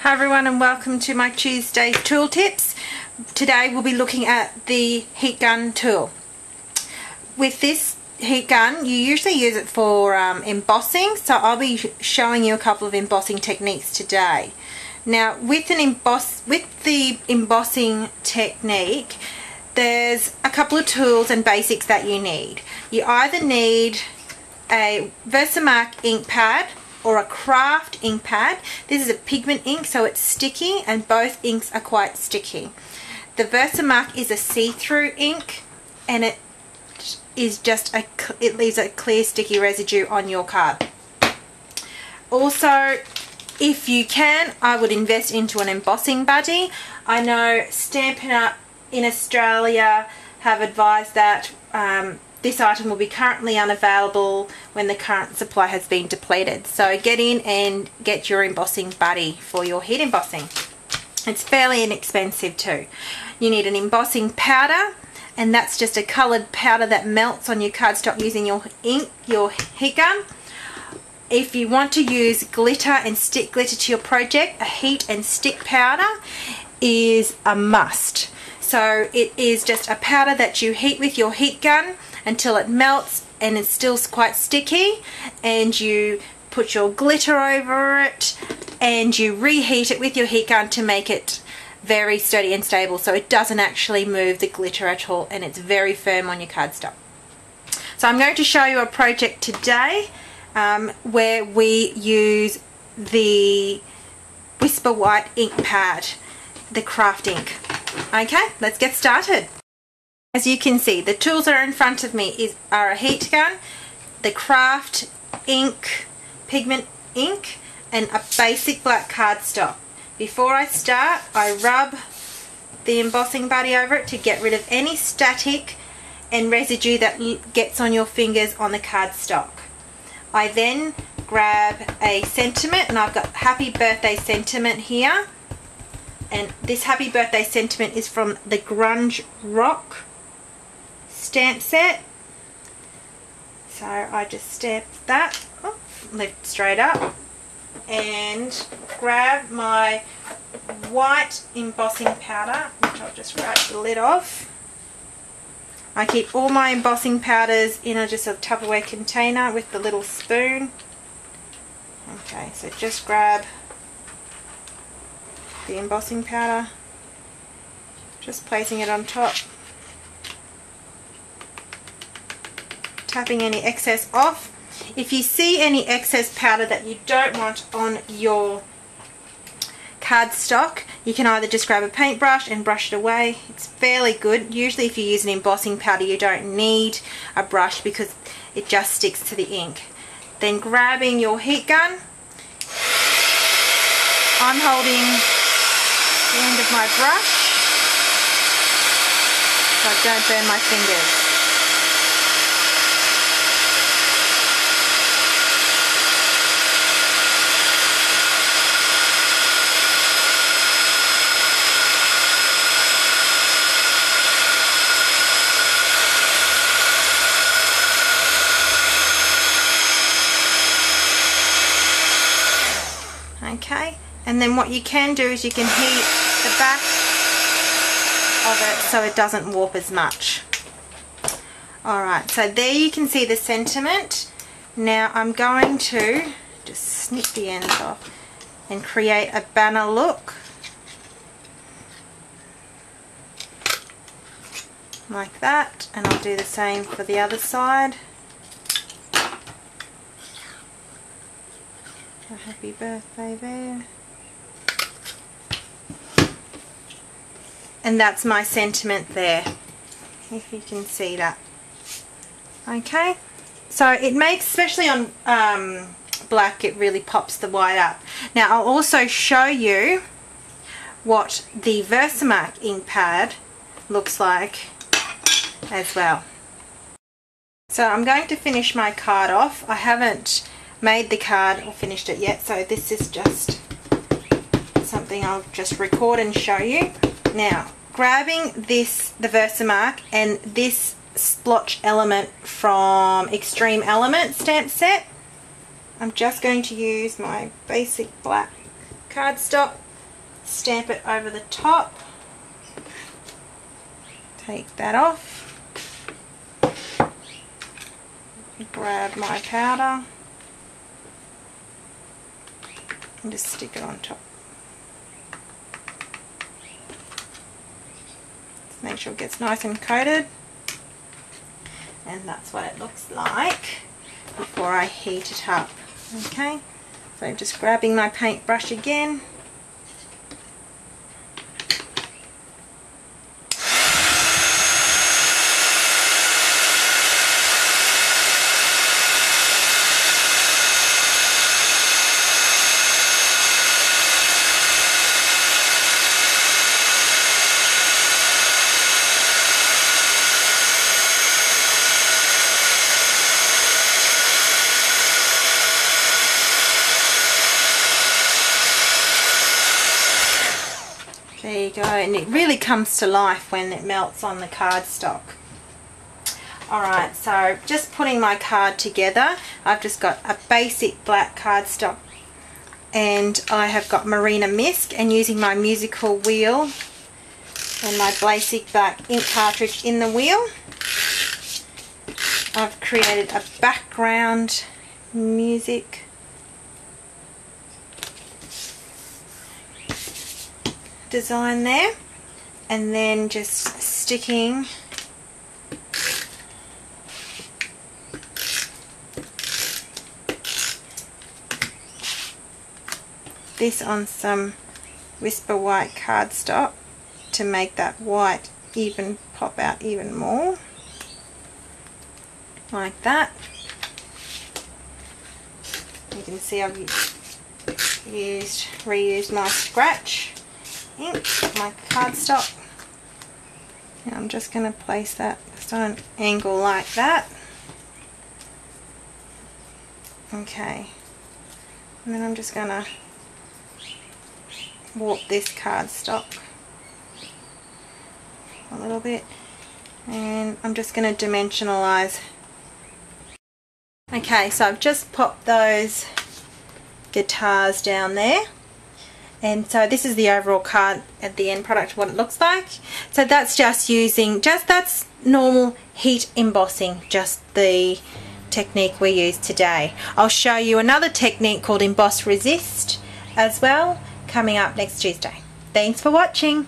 Hi everyone and welcome to my Tuesday's tool tips. Today we'll be looking at the heat gun tool. With this heat gun you usually use it for embossing, so I'll be showing you a couple of embossing techniques today. Now with the embossing technique there's a couple of tools and basics that you need. You either need a Versamark ink pad or a craft ink pad. This is a pigment ink, so it's sticky, and both inks are quite sticky. The Versamark is a see-through ink, and it leaves a clear sticky residue on your card. Also, if you can, I would invest into an embossing buddy. I know Stampin in Australia have advised that this item will be currently unavailable when the current supply has been depleted. So get in and get your embossing buddy for your heat embossing. It's fairly inexpensive too. You need an embossing powder, and that's just a coloured powder that melts on your cardstock using your heat gun. If you want to use glitter and stick glitter to your project, a heat and stick powder is a must. So it is just a powder that you heat with your heat gun until it melts and it's still quite sticky, and you put your glitter over it and you reheat it with your heat gun to make it very sturdy and stable, so it doesn't actually move the glitter at all, and it's very firm on your cardstock. So I'm going to show you a project today where we use the Whisper White ink pad, the craft ink. Okay, let's get started. As you can see, the tools that are in front of me are a heat gun, the craft ink, pigment ink, and a basic black cardstock. Before I start, I rub the embossing buddy over it to get rid of any static and residue that gets on your fingers on the cardstock. I then grab a sentiment, and I've got Happy Birthday sentiment here. And this Happy Birthday sentiment is from the Grunge Rock stamp set. So I just stamp that, lift straight up, and grab my white embossing powder, which I'll just grab the lid off. I keep all my embossing powders in just a Tupperware container with the little spoon. Okay, so just grab the embossing powder, just placing it on top, tapping any excess off. If you see any excess powder that you don't want on your cardstock, you can either just grab a paintbrush and brush it away. It's fairly good. Usually if you use an embossing powder you don't need a brush because it just sticks to the ink. Then grabbing your heat gun, I'm holding the end of my brush so I don't burn my fingers. Okay, and then what you can do is you can heat the back of it so it doesn't warp as much. Alright, so there you can see the sentiment. Now I'm going to just snip the ends off and create a banner look like that, and I'll do the same for the other side. A happy birthday there. And that's my sentiment there, if you can see that. Okay, so it makes, especially on black, it really pops the white up. Now I'll also show you what the Versamark ink pad looks like as well. So I'm going to finish my card off. I haven't made the card or finished it yet, so this is just something I'll just record and show you. Now, grabbing the Versamark and this splotch element from Extreme Element stamp set, I'm just going to use my basic black cardstock stamp it over the top. Take that off. Grab my powder and just stick it on top. Just make sure it gets nice and coated. And that's what it looks like before I heat it up. Okay, so just grabbing my paintbrush again. There you go, and it really comes to life when it melts on the cardstock. Alright, so just putting my card together. I've just got a basic black cardstock and I have got Marina Mist, and using my musical wheel and my basic black ink cartridge in the wheel, I've created a background music design there, and then just sticking this on some Whisper White cardstock to make that white even pop out even more, like that. You can see I've reused my scratch ink, my cardstock. And I'm just going to place that just on an angle like that. Okay, and then I'm just going to warp this cardstock a little bit, and I'm just going to dimensionalize. Okay, so I've just popped those guitars down there. And so this is the overall card at the end product, what it looks like. So that's just using, that's normal heat embossing, just the technique we use today. I'll show you another technique called Emboss Resist as well, coming up next Tuesday. Thanks for watching.